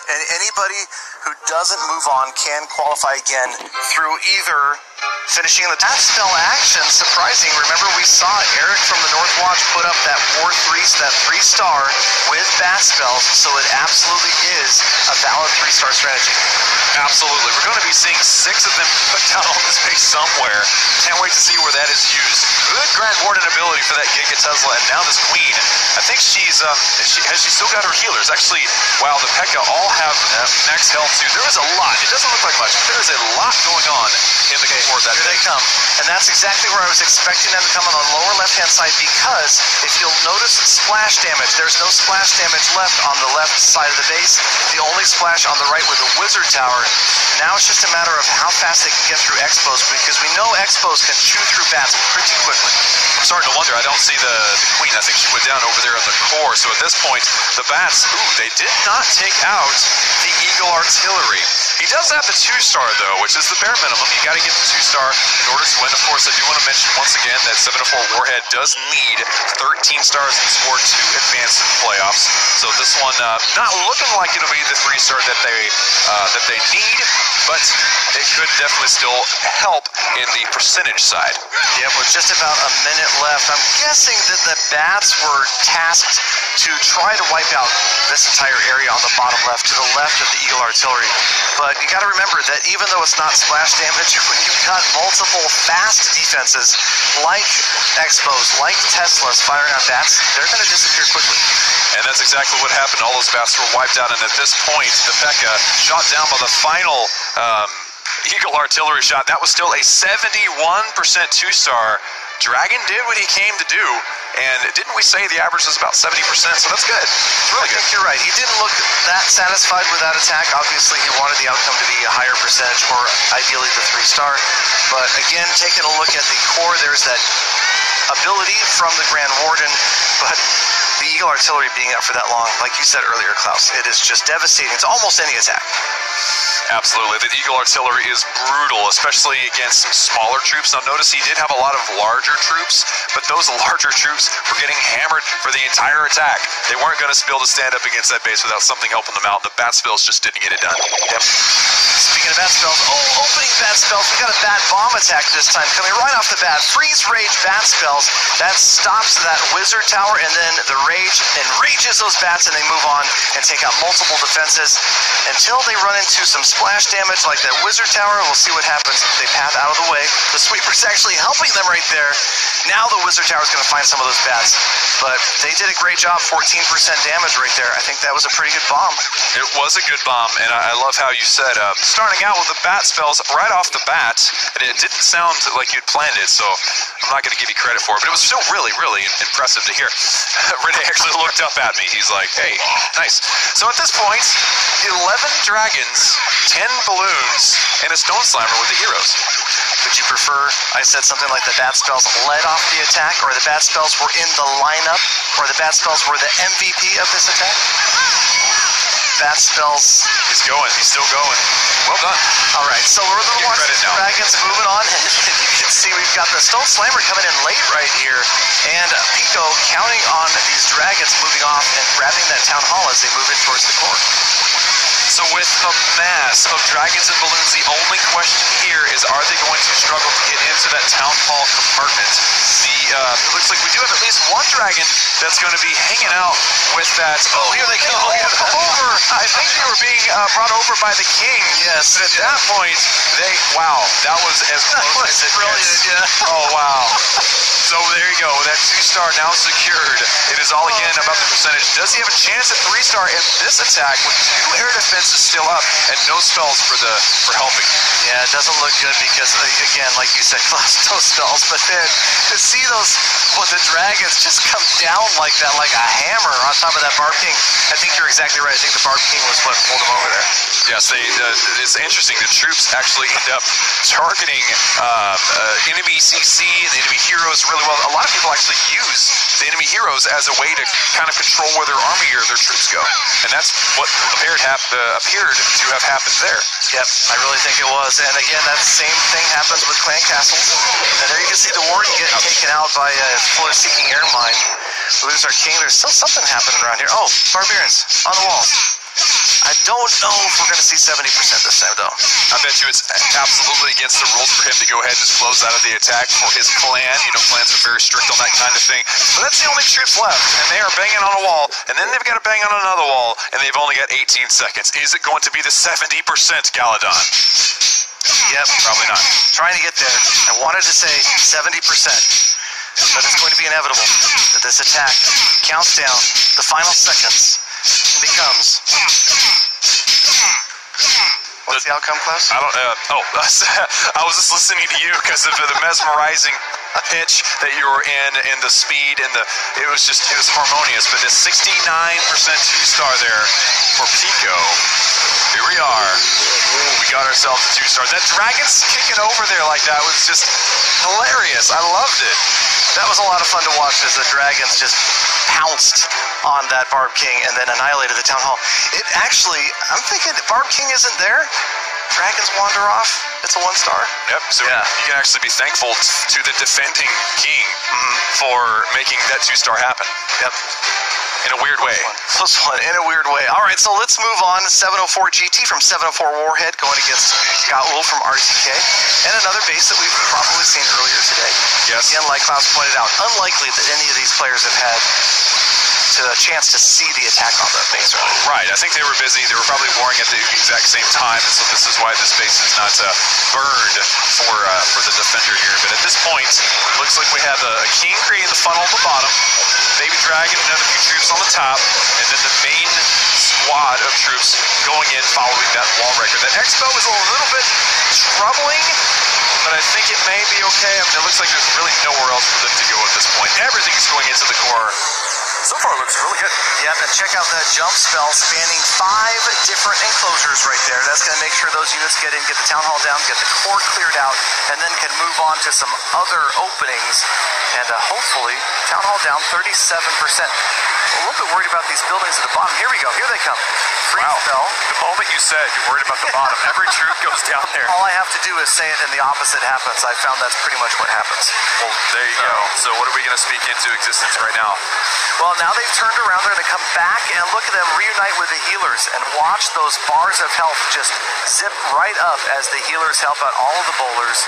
And anybody who doesn't move on can qualify again through either finishing the bat spell action. Surprising. Remember, we saw Eric from the North Watch put up that War 3, that 3-star with bat spells, so it absolutely is a valid 3-star strategy. Absolutely. We're going to be seeing 6 of them put down on this base somewhere. Can't wait to see where that is used. Good Grand Warden ability for that Giga Tesla, and now this Queen. I think she's, has she still got her healers? Actually, wow, the P.E.K.K.A. all have max health too. There is a lot. It doesn't look like much, but there is a lot going on in the core of that. Here they come. And that's exactly where I was expecting them to come on the lower left-hand side, because if you'll notice splash damage, there's no splash damage left on the left side of the base. The only splash on the right with the Wizard Tower. Now it's just a matter of how fast they can get through Expos, because we know Expos can chew through bats pretty quickly. I'm starting to wonder. I don't see the Queen. I think she went down over there in the core. So at this point, the bats, they did not take out the Eagle Artillery. He does have the 2-star, though, which is the bare minimum. You got to get the 2-star in order to win. Of course, I do want to mention once again that 7-4 Warhead does need 13 stars to score to advance in the playoffs. So this one not looking like it'll be the 3-star that they need, but it could definitely still help in the percentage side. Yeah, with just about a minute left, I'm guessing that the bats were tasked to try to wipe out this entire area on the bottom left, to the left of the Eagle Artillery. But you got to remember that even though it's not splash damage, when you've got multiple fast defenses like Expos, like Teslas firing on bats, they're going to disappear quickly. And that's exactly what happened. All those bats were wiped out, and at this point, the P.E.K.K.A. shot down by the final Eagle Artillery shot. That was still a 71% 2-star. Dragon did what he came to do, and didn't we say the average was about 70%? So that's good. It's really good. I think you're right. He didn't look that satisfied with that attack. Obviously, he wanted the outcome to be a higher percentage, or ideally the 3-star. But again, taking a look at the core, there's that ability from the Grand Warden, but the Eagle Artillery being up for that long, like you said earlier, Klaus, it is just devastating to almost any attack. Absolutely. The Eagle Artillery is brutal, especially against some smaller troops. Now notice he did have a lot of larger troops, but those larger troops were getting hammered for the entire attack. They weren't going to be able to stand up against that base without something helping them out. The bat spells just didn't get it done. Yep. Speaking of bat spells, opening bat spells, we got a bat bomb attack this time coming right off the bat. Freeze Rage bat spells, that stops that Wizard Tower, and then the Rage enrages those bats, and they move on and take out multiple defenses until they run into some splash damage like that Wizard Tower. We'll see what happens. They path out of the way. The Sweeper's actually helping them right there. Now the Wizard Tower is going to find some of those bats, but they did a great job. 14% damage right there. I think that was a pretty good bomb. It was a good bomb, and I love how you said starting out with the bat spells right off the bat, and it didn't sound like you'd planned it, so I'm not going to give you credit for it, but it was still really, really impressive to hear. Renee actually looked up at me. He's like, hey, nice. So at this point, 11 dragons, 10 balloons, and a Stone Slammer with the heroes. Would you prefer I said something like the bat spells led off the attack, or the bat spells were in the lineup, or the bat spells were the MVP of this attack? Bat spells. He's going. He's still going. Well done. All right, so we're the ones dragons moving on, and you can see we've got the Stone Slammer coming in late right here, and Pico counting on these dragons moving off and grabbing that Town Hall as they move in towards the core. So with a mass of dragons and balloons, the only question here is, are they going to struggle to get into that Town Hall compartment? It looks like we do have at least one dragon that's going to be hanging out with that. Oh, here they come. Over. I think they were being brought over by the king. Yes. But at that point, wow, that was as close as it brilliant, yeah. Oh, wow. So there you go. That 2-star now secured. It is all again about the percentage. Does he have a chance at 3-star in this attack with 2 air defenses still up and no spells for helping? Yeah, it doesn't look good because, again, like you said, no spells. But then to see the dragons just come down like that, like a hammer on top of that Barb King, I think you're exactly right. I think the Barb King was what pulled him over there. Yes, it's interesting. The troops actually end up targeting enemy CC and the enemy heroes really well. A lot of people actually use the enemy heroes as a way to kind of control where their army or their troops go, and that's what appeared to have happened there. Yep, I really think it was. And again, that same thing happens with clan castles. And there you can see the warden get taken out by a floor-seeking air mine. Lose our king. There's still something happening around here. Oh, barbarians on the walls. I don't know if we're going to see 70% this time, though. I bet you it's absolutely against the rules for him to go ahead and just close out of the attack for his clan. You know, clans are very strict on that kind of thing. But that's the only troops left, and they are banging on a wall, and then they've got to bang on another wall, and they've only got 18 seconds. Is it going to be the 70% Galadon? Yep. Probably not. Trying to get there. I wanted to say 70%, but it's going to be inevitable that this attack counts down the final seconds and becomes... What's the outcome, Klaus? I don't know. I was just listening to you because of the mesmerizing pitch that you were in the speed, and it was harmonious. But the 69% 2-star there for Pico. Here we are. We got ourselves a 2-star. That dragon's kicking over there like that was just hilarious. I loved it. That was a lot of fun to watch as the dragons just pounced on that Barb King and then annihilated the Town Hall. It actually, I'm thinking Barb King isn't there. Dragons wander off. It's a 1-star. Yep, so you can actually be thankful to the defending king for making that 2-star happen. Yep. In a weird way. Close one, in a weird way. All right, so let's move on. 704 GT from 704 Warhead going against Scott Wool from RTK. And another base that we've probably seen earlier today. Yes. Again, like Klaus pointed out, unlikely that any of these players have had a chance to see the attack on the base earlier. Right, I think they were busy. They were probably warring at the exact same time, and so this is why this base is not burned for the defender here. But at this point, looks like we have a king creating the funnel at the bottom, baby dragon, another few troops on the top, and then the main squad of troops going in following that wall breaker. That Expo is a little bit troubling, but I think it may be okay. I mean, it looks like there's really nowhere else for them to go at this point. Everything's going into the core. So far, it looks really good. Yep, and check out that jump spell spanning 5 different enclosures right there. That's going to make sure those units get in, get the Town Hall down, get the core cleared out, and then can move on to some other openings. And hopefully, Town Hall down 37%. A little bit worried about these buildings at the bottom. Here we go. Here they come. Free spell. The moment you said you're worried about the bottom, every troop goes down there. All I have to do is say it and the opposite happens. I found that's pretty much what happens. Well, there you go. So what are we going to speak into existence right now? Well, now they've turned around. They're going to come back and look at them reunite with the healers and watch those bars of health just zip right up as the healers help out all of the bowlers.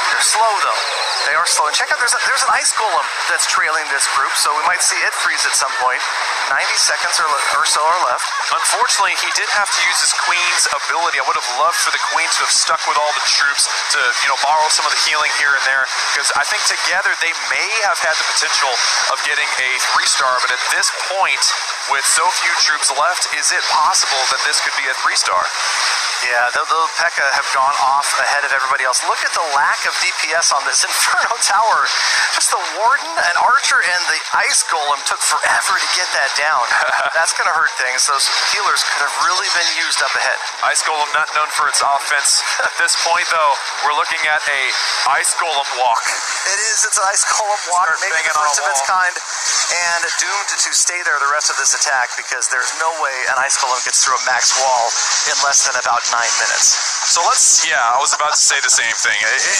They're slow, though. They are slow. And check out, there's an ice golem that's trailing this group, so we might see it freeze at some point. 90 seconds or so are left. Unfortunately, he did have to use his queen's ability. I would have loved for the queen to have stuck with all the troops to, borrow some of the healing here and there, because I think together they may have had the potential of getting a 3-star, but at this point, with so few troops left, is it possible that this could be a 3-star? Yeah, the P.E.K.K.A. have gone off ahead of everybody else. Look at the lack of DPS on this Inferno Tower. Just the Warden, an Archer, and the Ice Golem took forever to get that down. That's going to hurt things. Those healers could have really been used up ahead. Ice Golem not known for its offense. At this point, though, we're looking at a Ice Golem walk. It is. It's an Ice Golem walk, maybe the first of its kind, and doomed to stay there the rest of this attack because there's no way an Ice Golem gets through a max wall in less than about 9 minutes. So I was about to say the same thing.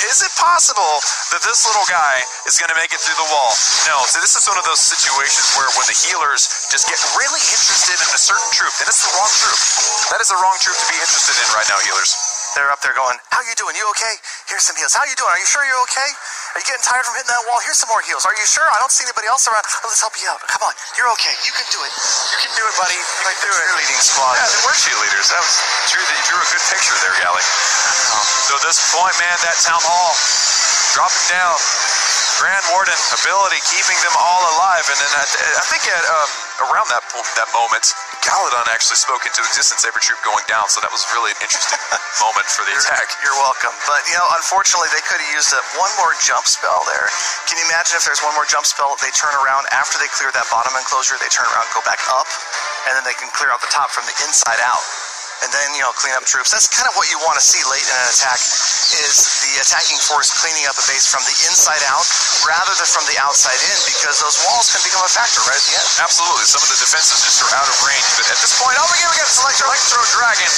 Is it possible that this little guy is going to make it through the wall? No. So this is one of those situations where when the healers just get really interested in a certain troop, and it's the wrong troop. That is the wrong troop to be interested in right now, healers. They're up there going, how you doing? You okay? Here's some heals. How you doing? Are you sure you're okay? Are you getting tired from hitting that wall? Here's some more heals. Are you sure? I don't see anybody else around. Let's help you out. Come on. You're okay. You can do it. You can do it, buddy. You can do it. Cheerleading squad. Yeah, they were cheerleaders. That was true that you drew a good picture there, Gally. So at this point, man, that Town Hall dropping down. Grand Warden ability keeping them all alive, and then I think at around that moment, Galadon actually spoke into existence, every troop going down, so that was really an interesting moment for the attack. You're welcome. But, unfortunately, they could have used one more jump spell there. Can you imagine if there's one more jump spell, they turn around after they clear that bottom enclosure, they turn around and go back up, and then they can clear out the top from the inside out. And then, clean up troops. That's kind of what you want to see late in an attack, is the attacking force cleaning up a base from the inside out rather than from the outside in, because those walls can become a factor right at the end. Absolutely. Some of the defenses just are out of range. But at this point, we got this Electro Dragon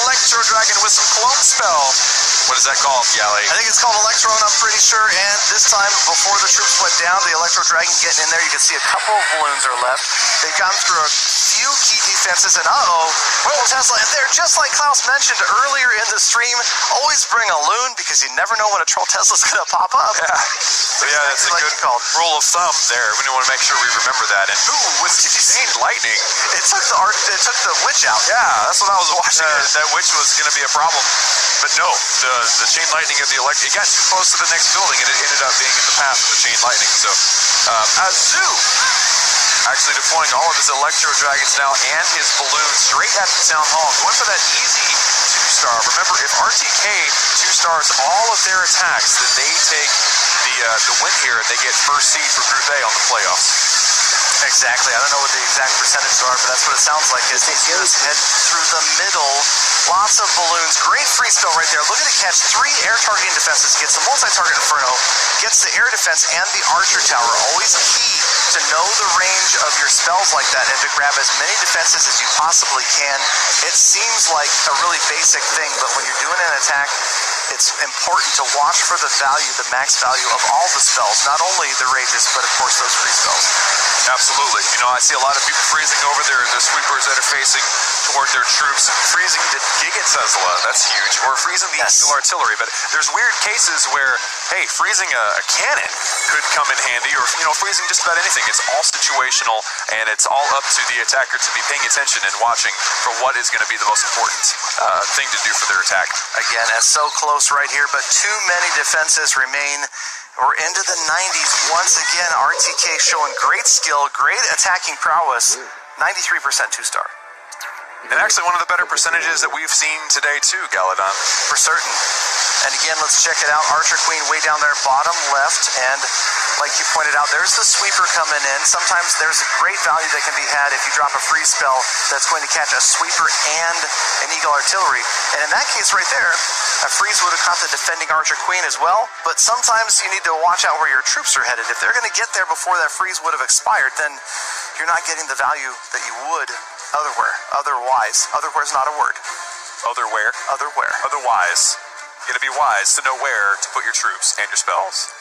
Electro Dragon with some clone spell. What is that called, Yali? I think it's called Electron, I'm pretty sure, and this time, before the troops went down, the Electro Dragon getting in there, you can see a couple of balloons are left. They've gotten through a few key defenses, and well, Tesla, and there, just like Klaus mentioned earlier in the stream, always bring a loon, because you never know when a Troll Tesla's going to pop up. Yeah. So yeah, that's a good rule of thumb there. We want to make sure we remember that. And with chain lightning, it took the witch out. Yeah, that's what I was watching. That witch was going to be a problem. But no, the chain lightning of the it got too close to the next building, and it ended up being in the path of the chain lightning. So Azu actually deploying all of his Electro Dragons now and his balloons straight at the Town Hall, going for that easy 2-star. Remember, if RTK 2-stars all of their attacks, then they take the win here, and they get first seed for Group A on the playoffs. Exactly. I don't know what the exact percentages are, but that's what it sounds like. As they just head through the middle, lots of balloons. Great free spell right there. Looking to catch 3 air targeting defenses. Gets the multi-target Inferno, gets the air defense and the Archer Tower. Always key to know the range of your spells like that and to grab as many defenses as you possibly can. It seems like a really basic thing, but when you're doing an attack, it's important to watch for the value, the max value of all the spells, not only the rages, but of course those free spells. Absolutely. You know, I see a lot of people freezing over there, the sweepers that are facing toward their troops, freezing the Giga Tesla, that's huge, or freezing the Eagle Artillery. But there's weird cases where, hey, freezing a cannon could come in handy, or, you know, freezing just about anything. It's all situational, and it's all up to the attacker to be paying attention and watching for what is going to be the most important thing to do for their attack. Again, that's so close right here, but too many defenses remain. We're into the 90s once again. RTK showing great skill, great attacking prowess. 93% 2-star. And actually one of the better percentages that we've seen today too, Galadon. For certain. And again, let's check it out. Archer Queen way down there, bottom left. And like you pointed out, there's the sweeper coming in. Sometimes there's a great value that can be had if you drop a free spell that's going to catch a sweeper and an Eagle Artillery. And in that case right there, a freeze would have caught the defending Archer Queen as well. But sometimes you need to watch out where your troops are headed. If they're going to get there before that freeze would have expired, then you're not getting the value that you would otherwise. Otherwise not a word. Otherwhere? Otherwhere. Otherwise. You gotta be wise to know where to put your troops and your spells.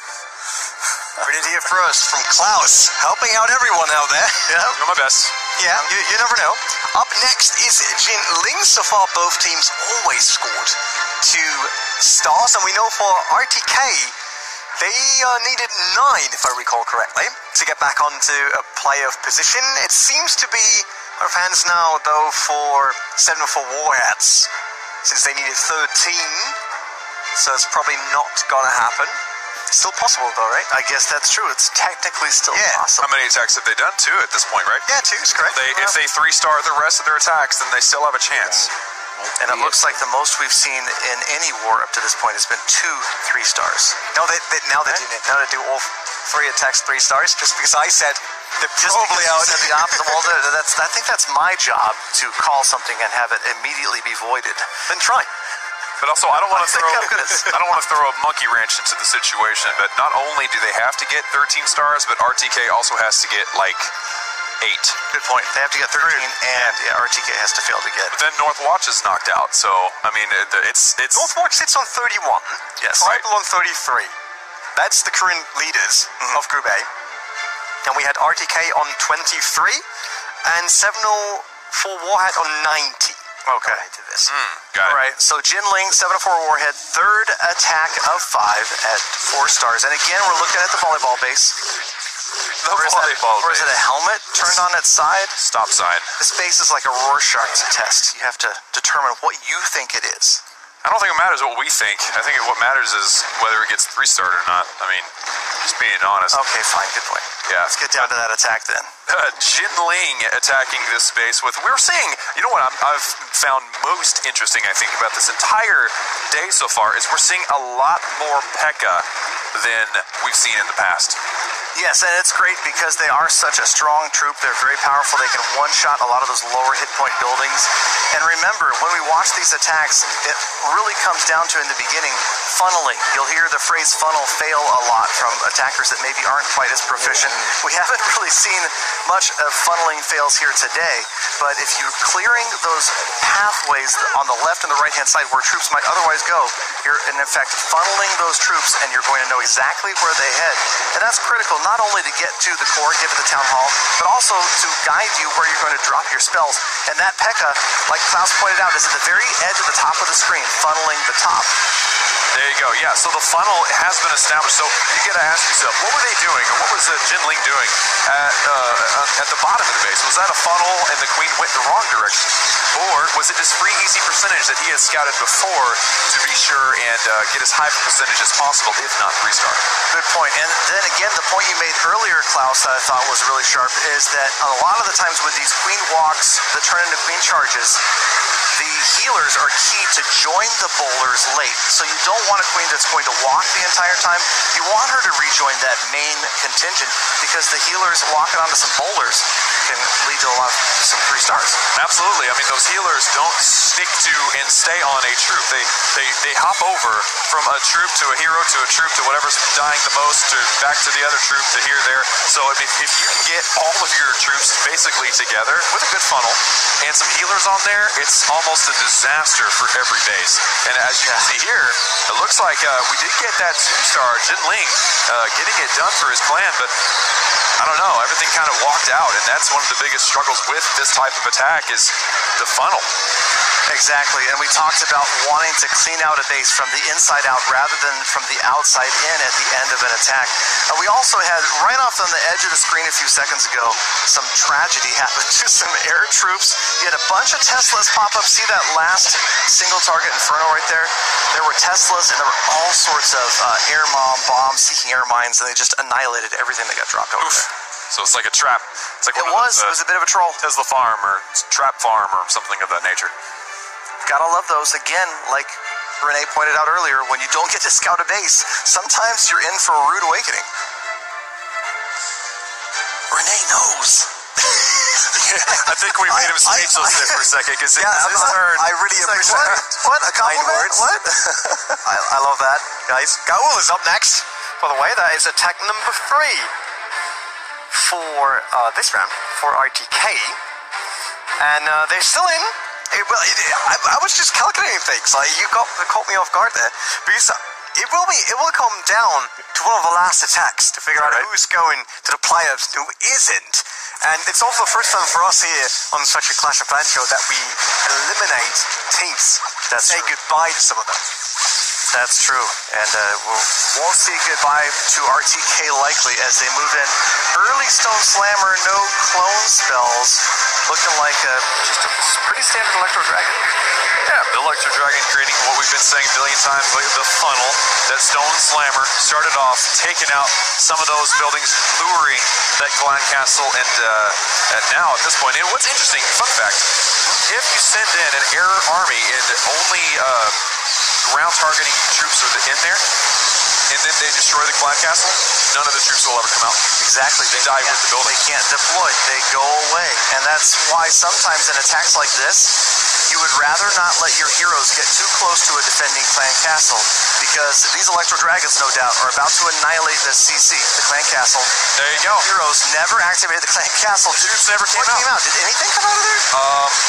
Ready to hear first from Klaus, helping out everyone out there. Yeah, doing my best. Yeah, you never know. Up next is Jin Ling. So far, both teams always scored 2 stars, and we know for RTK, they needed 9, if I recall correctly, to get back onto a playoff position. It seems to be out of hands now, though, for 704 Warheads, since they needed 13. So it's probably not gonna happen. Still possible though, right? I guess that's true. It's technically still possible. How many attacks have they done? 2 at this point, right? Yeah, 2 is correct. If they 3-star the rest of their attacks, then they still have a chance. And it looks like the most we've seen in any war up to this point has been 2 3-stars. No, now they do all 3 attacks 3 stars, just because I said they're probably out. Said the opposite. Well, I think that's my job to call something and have it immediately be voided. Then try. But also, I don't want to throw a monkey wrench into the situation. But not only do they have to get 13 stars, but RTK also has to get like 8. Good point. They have to get 13, and RTK has to fail to get. But then Northwatch is knocked out. So I mean, it's Northwatch sits on 31. Yes. Tribal on 33. That's the current leaders of Group A. And we had RTK on 23, and 704 Warhead on 90. Okay. To this. Got it. All right, so Jin Ling, 704 Warhead, 3rd attack of 5 at 4 stars. And again, we're looking at the volleyball base. Or is it a helmet turned on its side? Stop sign. This base is like a Rorschach test. You have to determine what you think it is. I don't think it matters what we think. I think what matters is whether it gets 3-starred or not. I mean, just being honest. Okay, fine. Good point. Yeah. Let's get down to that attack then. Jin Ling attacking this space with, we're seeing, you know what I've found most interesting, I think, about this entire day so far is we're seeing a lot more P.E.K.K.A. than we've seen in the past. Yes, and it's great because they are such a strong troop. They're very powerful. They can one-shot a lot of those lower hit point buildings. And remember, when we watch these attacks, it really comes down to, in the beginning, funneling. You'll hear the phrase funnel fail a lot from attackers that maybe aren't quite as proficient. We haven't really seen much of funneling fails here today, but if you're clearing those pathways on the left and the right-hand side where troops might otherwise go, you're in effect funneling those troops, and you're going to know exactly where they head. And that's critical, not only to get to the core, get to the town hall, but also to guide you where you're going to drop your spells. And that P.E.K.K.A., like Klaus pointed out, is at the very edge of the top of the screen, funneling the top. There you go. Yeah, so the funnel has been established. So you got to ask yourself, what were they doing, or what was Jinling doing at the bottom of the base? Was that a funnel and the queen went the wrong direction? Or was it just free easy percentage that he had scouted before to be sure and get as high of a percentage as possible, if not 3-star? Good point. And then again, the point you made earlier, Klaus, that I thought was really sharp, is that a lot of the times with these queen walks that turn into queen charges, the healers are key to join the bowlers late. So you don't want a queen that's going to walk the entire time. You want her to rejoin that main contingent, because the healers walking onto some bowlers can lead to some 3-stars. Absolutely. I mean, those healers don't stick to and stay on a troop. They hop over from a troop to a hero to a troop to whatever's dying the most to back to the other troop to here, there. So I mean, if you can get all of your troops basically together with a good funnel and some healers on there, it's almost a disaster for every base. And as you can see here, it looks like we did get that 2-star Jinling getting it done for his clan, but I don't know, everything kind of walked out, and that's one of the biggest struggles with this type of attack is the funnel. Exactly, and we talked about wanting to clean out a base from the inside out rather than from the outside in at the end of an attack. We also had, right off on the edge of the screen a few seconds ago, some tragedy happened to some air troops. You had a bunch of Teslas pop up. See that last single target Inferno right there? There were Teslas, and there were all sorts of air bombs, seeking air mines, and they just annihilated everything that got dropped over there. So it's like a trap. It's like it was a bit of a troll. Tesla farm or trap farm or something of that nature. Gotta love those. Again, like Renee pointed out earlier, when you don't get to scout a base, sometimes you're in for a rude awakening. Renee knows. I think we made him speechless there for a second, because I really appreciate it. What? A compliment? What? I love that, guys. Gaul is up next. By the way, that is attack number 3 for this round for RTK, and they're still in. I was just calculating things. Like, you caught me off guard there, because it will come down to one of the last attacks to figure out who's going to the players who isn't. And it's also the first time for us here on such a Clash of Clans show that we eliminate teams that say goodbye to some of them. That's true, and we'll see goodbye to RTK likely as they move in. Early Stone Slammer, no clone spells, looking like just a pretty standard Electro Dragon. Yeah, the Electro Dragon creating what we've been saying a billion times, like the funnel that Stone Slammer started off, taking out some of those buildings, luring that Clan Castle, and now at this point, and what's interesting, fun fact, if you send in an air army and only ground targeting troops are in there, and then they destroy the Clan Castle, none of the troops will ever come out. Exactly. They die with the building. They can't deploy. They go away. And that's why sometimes in attacks like this, you would rather not let your heroes get too close to a defending Clan Castle, because these Electro Dragons, no doubt, are about to annihilate the CC, the Clan Castle. There you go. Heroes never activated the Clan Castle. Troops never came out. Did anything come out of there?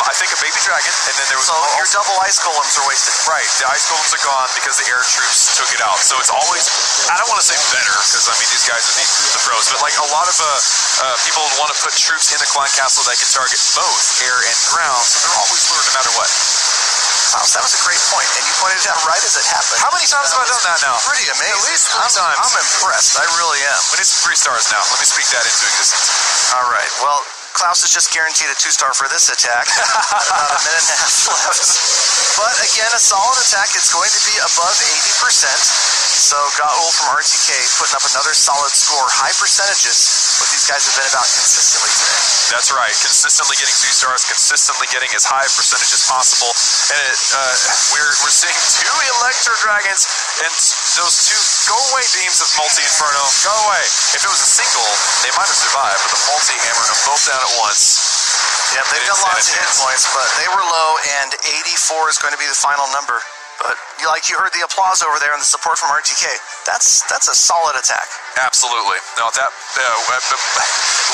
I think a baby dragon, and then there was... So your double ice golems are wasted. Right, the ice golems are gone because the air troops took it out. So it's always, I don't want to say better, because I mean these guys are the pros, but like a lot of people want to put troops in the Clan Castle that can target both air and ground, so they're always lured no matter what. Wow, that was a great point, and you pointed it out right as it happened. How many times have I done that now? Pretty amazing. At least 3 times. I'm impressed. I really am. We need some 3 stars now. Let me speak that into existence. All right. Well, Klaus is just guaranteed a 2-star for this attack. About a minute and a half left. But again, a solid attack. It's going to be above 80%. So Gaul from RTK putting up another solid score. High percentages, what these guys have been about consistently today. That's right. Consistently getting 2 stars, consistently getting as high a percentage as possible. And we're seeing 2 Electro Dragons and those 2 go-away beams of Multi-Inferno. Go away. If it was a single, they might have survived, but the multi-hammering them both down at once. Yep, they've got lots of hit points, but they were low, and 84 is going to be the final number. But like you heard the applause over there and the support from RTK, that's a solid attack. Absolutely. No, that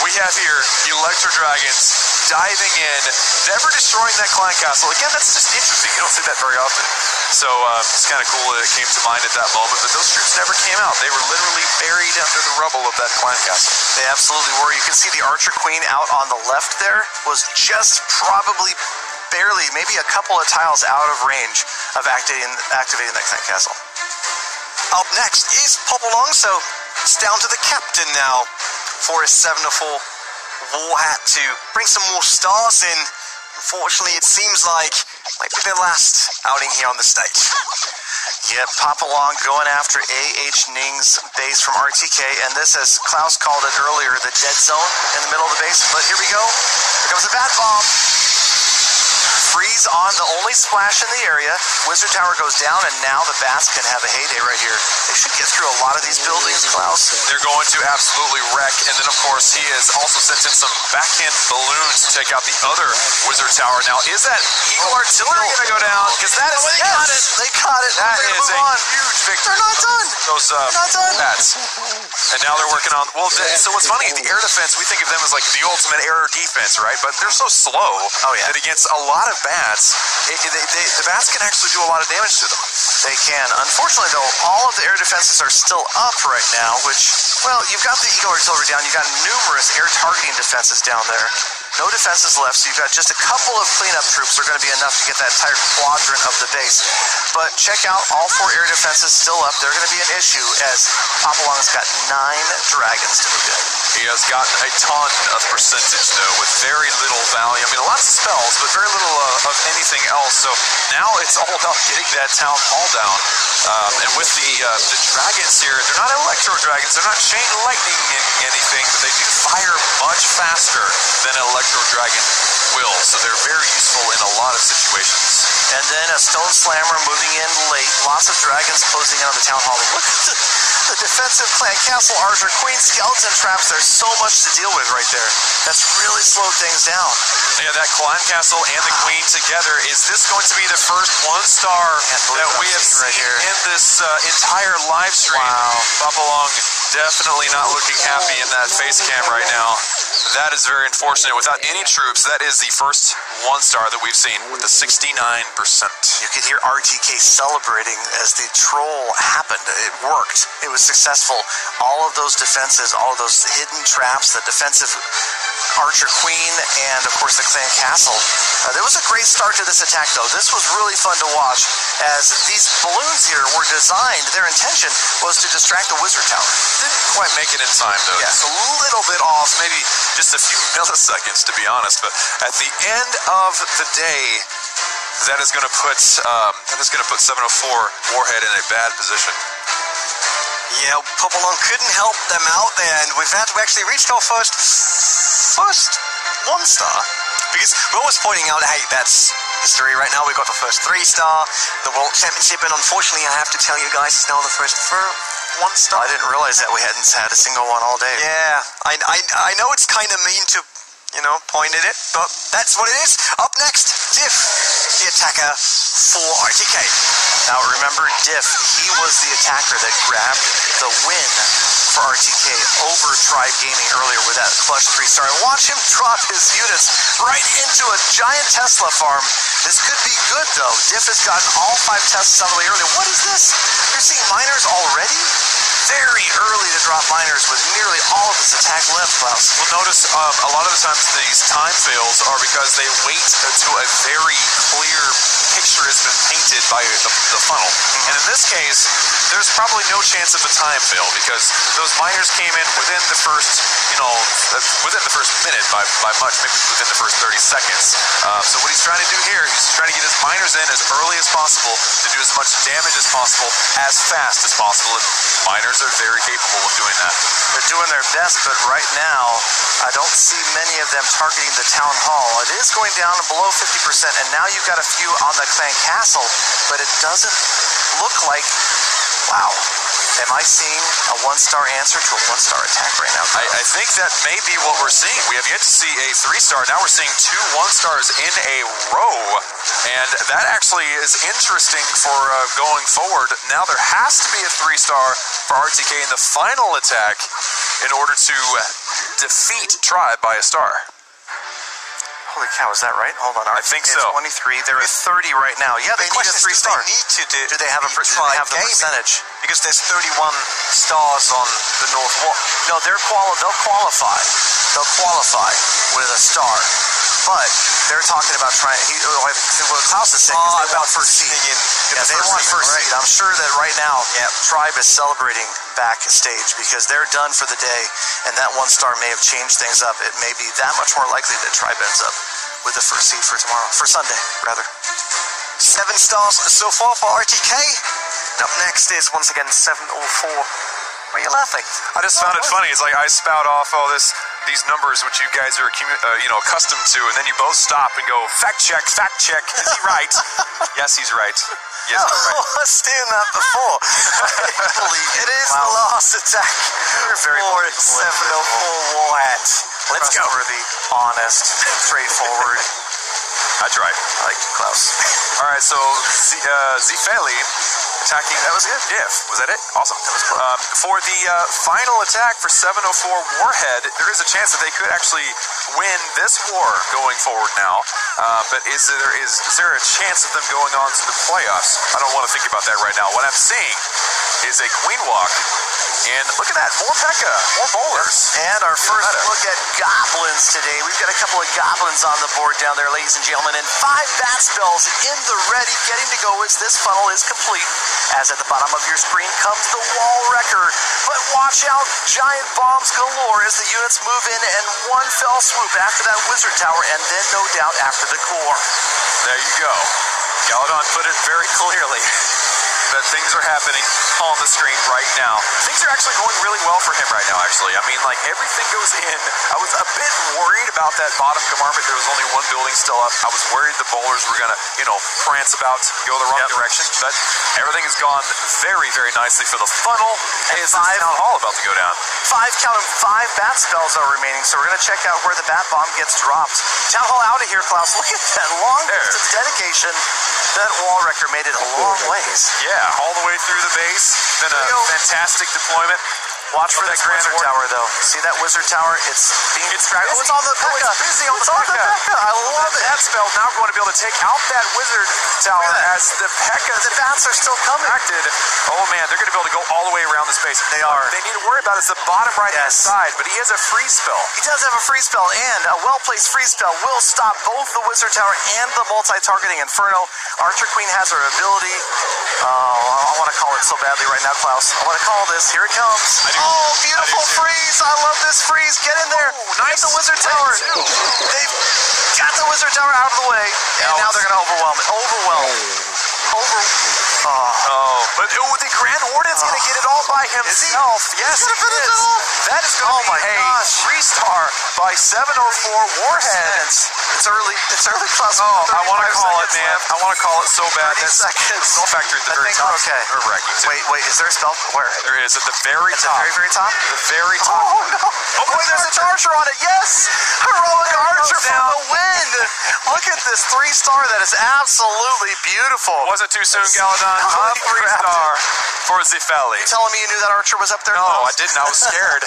we have here Electro Dragons diving in, never destroying that clan castle. Again, that's just interesting. You don't see that very often. So it's kind of cool that it came to mind at that moment, but those troops never came out. They were literally buried under the rubble of that clan castle. They absolutely were. You can see the Archer Queen out on the left there was just probably barely, maybe a couple of tiles out of range of activating that clan castle. Up next is Pop Along, so it's down to the captain now for his 7-4 war hat to bring some more stars in. Unfortunately, it seems like it might be their last outing here on the stage. Yep, Pop Along going after AH Ning's base from RTK, and this, as Klaus called it earlier, the dead zone in the middle of the base. But here we go. Here comes the Bat Bomb. Freeze on, the only splash in the area. Wizard Tower goes down, and now the Bats can have a heyday right here. They should get through a lot of these buildings, Klaus. They're going to absolutely wreck, and then, of course, he has also sent in some backhand balloons to take out the other Wizard Tower. Now, is that Eagle Artillery going to go down? Because that is, they caught it. They caught it. That is a huge victory. They're not done. Those Bats. And now they're working on, well, so what's funny, the air defense, we think of them as like the ultimate air defense, right? But they're so slow that against a lot of Bats, the Bats can actually do a lot of damage to them. They can. Unfortunately, though, all of the air defenses are still up right now, which, well, you've got the Eagle Artillery down. You've got numerous air targeting defenses down there. No defenses left, so you've got just a couple of cleanup troops are going to be enough to get that entire quadrant of the base. But check out all 4 air defenses still up. They're going to be an issue as Pop Along's got 9 dragons to move in. He has gotten a ton of percentage, though, with very little value. I mean, lots of spells, but very little of anything else. So now it's all about getting that town hall down. And with the dragons here, they're not electro dragons. They're not chain lightning anything, but they do fire much faster than an electro dragon will. So they're very useful in a lot of situations. And then a Stone Slammer moving in late. Lots of dragons closing in on the town hall. Look at the defensive clan castle, Archer Queen, skeleton traps. There's so much to deal with right there. That's really slowed things down. Yeah, that clan castle and the queen together. Is this going to be the first 1-star that we have seen right here in this entire live stream? Wow. Pop Along definitely not looking happy in that face cam right now. That is very unfortunate. Without any troops, that is the first 1-star that we've seen with a 69%. You could hear RTK celebrating as the troll happened. It worked. It was successful. All of those defenses, all of those hidden traps, the defensive Archer Queen, and of course the clan castle. There was a great start to this attack, though. This was really fun to watch as these balloons here were designed, their intention was to distract the Wizard Tower. Didn't quite make it in time, though. Yeah. Just a little bit off, maybe just a few milliseconds, to be honest. But at the end of the day, that is going to put 704 Warhead in a bad position. Yeah, Pop Along couldn't help them out there, and with that, we actually reached our first 1-star. Because we're always pointing out, hey, that's history right now. We've got the first 3-star, the World Championship, and unfortunately, I have to tell you guys, it's now the first 1-star. I didn't realize that we hadn't had a single one all day. Yeah, I know it's kind of mean to, point at it, but that's what it is. Up next, Diff, the attacker for RTK. Now remember, Diff, he was the attacker that grabbed the win for RTK over Tribe Gaming earlier with that clutch 3-star. Watch him drop his units right into a giant Tesla farm. This could be good, though. Diff has gotten all 5 Teslas out of the way early. What is this? You're seeing miners already? very early to drop miners with nearly all of his attack left, Klaus. Well, notice a lot of the times these time fails are because they wait until a very clear picture has been painted by the funnel. And in this case, there's probably no chance of a time fail because those miners came in within the first, within the first minute by much, maybe within the first 30 seconds. So what he's trying to do here, he's trying to get his miners in as early as possible to do as much damage as possible, as fast as possible. And miners are very capable of doing that. They're doing their best, but right now, I don't see many of them targeting the town hall. It is going down below 50%, and now you've got a few on the clan castle, but it doesn't look like, wow. Am I seeing a one-star answer to a one-star attack right now? I think that may be what we're seeing. We have yet to see a 3-star. Now we're seeing 2 1-stars in a row. And that actually is interesting for going forward. Now there has to be a 3-star for RTK in the final attack in order to defeat Tribe by a star. Holy cow, is that right? Hold on. I think so. 23. They're at 30 right now. Yeah, they need a 3-star. They need to do they have a percentage? Because there's 31 stars on the North Wall. No, they'll qualify. They'll qualify with a star. But they're talking about trying. What Klaus is saying is they want first seed. Yeah, they want first seed. I'm sure that right now, Tribe is celebrating backstage because they're done for the day, and that 1-star may have changed things up. It may be that much more likely that Tribe ends up with the first seed for tomorrow, for Sunday, rather. 7 stars so far for RTK. Up next is once again 704. Why are you laughing? I just found it funny. It's like I spout off all these numbers which you guys are accustomed to, and then you both stop and go, fact check. Is he right? Yes, he's right. Yes, he's right. I was doing that before. It is the last attack. You're very for 704 Warhead. Let's go. Trustworthy, honest, straightforward. I tried. I like Klaus. All right, so Zifeli attacking. That was good. Yeah, was that it? Awesome. That was close. For the final attack for 704 Warhead, there is a chance that they could actually win this war going forward now. But is there a chance of them going on to the playoffs? I don't want to think about that right now. What I'm seeing is a Queen Walk. And look at that, more P.E.K.K.A, more bowlers. And our first look at goblins today. We've got a couple of goblins on the board down there, ladies and gentlemen, and 5 bat spells in the ready, getting to go as this funnel is complete. As at the bottom of your screen comes the wall wrecker. But watch out, giant bombs galore as the units move in, and one fell swoop after that wizard tower, and then no doubt after the core. There you go. Galadon put it very clearly that things are happening on the screen right now. Things are actually going really well for him right now, actually. I mean, like, everything goes in. I was a bit worried about that bottom compartment. There was only one building still up. I was worried the bowlers were going to, prance about and go the wrong direction. But everything has gone very, very nicely for the funnel. And is this town hall about to go down? 5 bat spells are remaining, so we're going to check out where the bat bomb gets dropped. Town hall out of here, Klaus. Look at that long distance dedication. That wall wrecker made it a long ways. Yeah, all the way through the base. Then a fantastic deployment. Watch for that wizard tower, though. See that wizard tower? It's being distracted. Oh, it's on the P.E.K.K.A. It's busy on the P.E.K.K.A. I love it. That spell now going to be able to take out that wizard tower as the P.E.K.K.A. The bats are still coming. Oh man, they're going to be able to go all the way around this base. They are. What they need to worry about is the bottom right-hand side, but he has a free spell. He does have a free spell, and a well-placed free spell will stop both the wizard tower and the multi-targeting inferno. Archer Queen has her ability. I want to call it so badly right now, Klaus. I want to call this. Here it comes. Oh, beautiful freeze. I love this freeze. Get in there. Nice. Get the wizard tower. They've got the wizard tower out of the way, and now they're going to overwhelm it. But the Grand Warden's going to get it all by himself. Yes, he is. That is going to be a 3-star by 704 Warhead. It's early. Klaus. I want to call it, man. I want to call it so bad. 30 seconds. Spell factor at the very top. Okay. Nerve-wracking, too. Wait, is there a spell? Where? There is at the very top. At the very top? The very top. Oh, no. Oh, boy, there's an archer on it. Yes! Heroic archer for the win. Look at this 3-star. That is absolutely beautiful. Wasn't too soon, Galadon. A 3-star for Zifeli. Telling me you knew that archer was up there? No, I didn't. I was scared.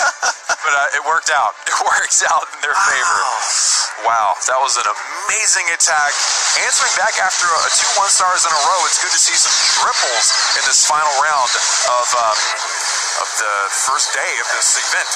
But it worked out. It works out in their favor. Wow, that was an amazing attack. Answering back after 2 1-stars in a row, it's good to see some triples in this final round of of the first day of this event.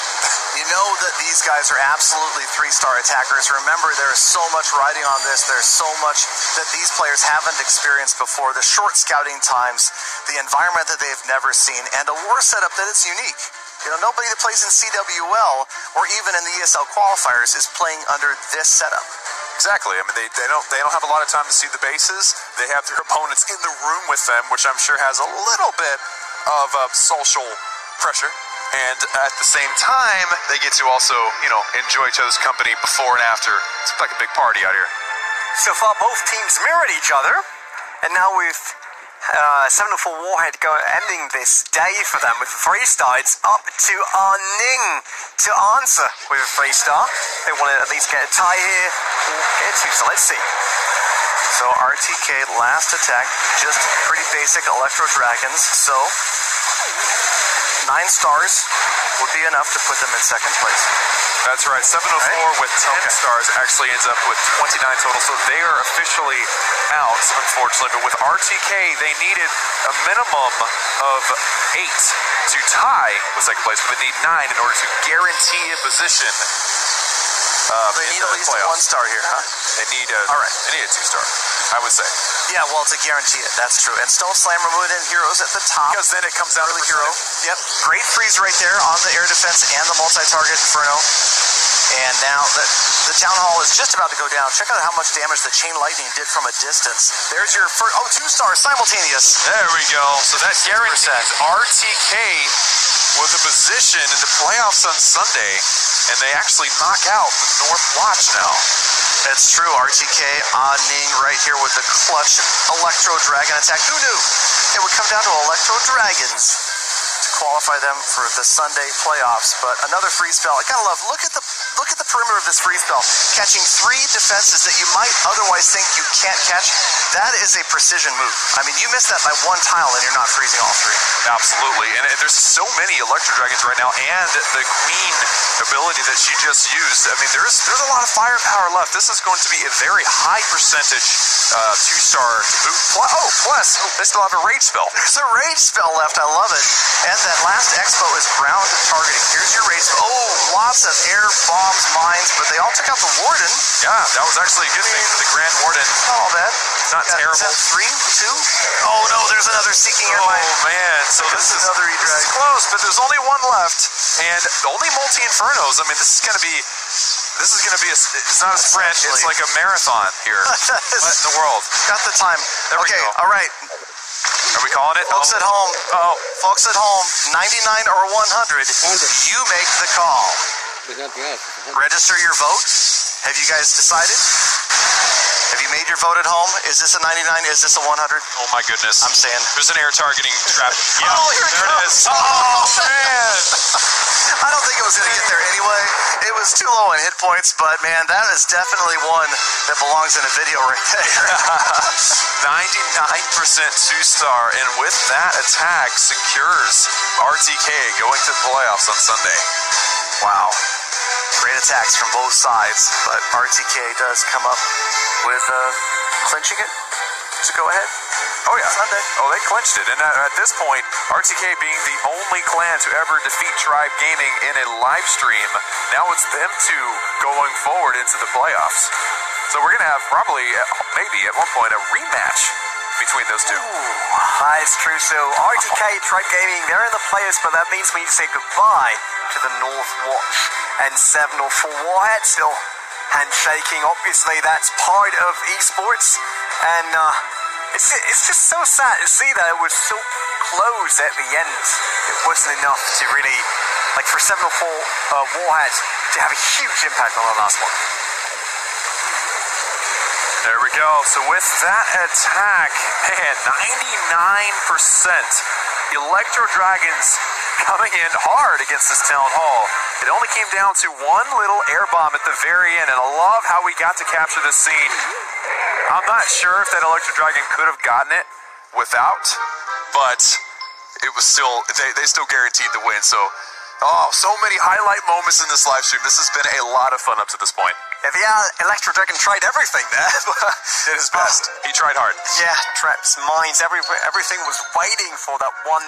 You know that these guys are absolutely 3-star attackers. Remember, there is so much riding on this. There's so much that these players haven't experienced before. The short scouting times, the environment that they've never seen, and a war setup that is unique. You know, nobody that plays in CWL or even in the ESL qualifiers is playing under this setup. Exactly. I mean, they don't have a lot of time to see the bases. They have their opponents in the room with them, which I'm sure has a little bit of social pressure. And at the same time, they get to also, you know, enjoy each other's company before and after. It's like a big party out here. So far, both teams mirrored each other, and now with 7-4 Warhead ending this day for them with 3-star, it's up to Ning to answer with a 3-star. They want to at least get a tie here or get a 2-star. Let's see. So RTK last attack, just pretty basic Electro Dragons. So 9 stars would be enough to put them in second place. That's right. 704 with 10 stars actually ends up with 29 total. So they are officially out, unfortunately. But with RTK, they needed a minimum of 8 to tie with second place. But they need 9 in order to guarantee a position. They need at least playoffs. 1 star here, huh? They need a 2-star, I would say. Yeah, well, to guarantee it, that's true. And Stone Slammer moving in heroes at the top. Because then it comes down to the hero. Yep, great freeze right there on the air defense and the multi-target Inferno. And now the Town Hall is just about to go down. Check out how much damage the Chain Lightning did from a distance. There's your first, 2 stars simultaneous. There we go. So that guarantees RTK with a position in the playoffs on Sunday, and they actually knock out the North Watch now. That's true. RTK on Ning right here with the clutch Electro Dragon attack. Who knew it would come down to Electro Dragons to qualify them for the Sunday playoffs? But another free spell. I gotta love. Look at the perimeter of this free spell, catching 3 defenses that you might otherwise think you can't catch. That is a precision move. I mean, you miss that by 1 tile and you're not freezing all 3. Absolutely. And there's so many Electro Dragons right now, and the Queen ability that she just used. I mean, there's a lot of firepower left. This is going to be a very high percentage 2-star boot. Plus, they still have a rage spell. There's a rage spell left. I love it. And that last expo is ground targeting. Here's your rage spell. Oh, lots of air bombs, mines, but they all took out the Warden. Yeah, that was actually a good thing for the Grand Warden. Not all bad. Not terrible. Is that 3, 2? Oh no, there's another Seeking Air Mine. Oh man, so this is another this is close, but there's only 1 left, and only multi-infernos. I mean, this is gonna be it's not a sprint, it's like a marathon here. What in the world? Got the time. There we go. All right. Are we calling it? Folks at home. Folks at home, 99 or 100, you make the call. Register your vote. Have you guys decided? Have you made your vote at home? Is this a 99? Is this a 100? Oh my goodness. I'm saying. There's an air targeting trap. Yeah, here it is. Oh man. I don't think it was going to get there anyway. It was too low in hit points, but man, that is definitely one that belongs in a video right there. 99% 2-star, and with that attack secures RTK going to the playoffs on Sunday. Wow. Great attacks from both sides, but RTK does come up with clinching it to go ahead. Oh yeah, Sunday. Oh, they clinched it, and at this point, RTK being the only clan to ever defeat Tribe Gaming in a live stream, now it's them two going forward into the playoffs. So we're gonna have probably, maybe at one point, a rematch between those two. That's true. So RTK, Tribe Gaming, they're in the players, but that means we need to say goodbye to the North Watch and 704 Warhead. Still handshaking. Obviously, that's part of esports, and it's just so sad to see that it was so close at the end. It wasn't enough to really, like, for 704 Warhead to have a huge impact on the last one. There we go. So with that attack, man, 99%. Electro Dragons coming in hard against this Town Hall. It only came down to 1 little air bomb at the very end, and I love how we got to capture this scene. I'm not sure if that Electro Dragon could have gotten it without, but it was still, they still guaranteed the win. So many highlight moments in this live stream. This has been a lot of fun up to this point. Yeah, Electro Dragon tried everything there. Did his best. He tried hard. Yeah, traps, mines, everything was waiting for that one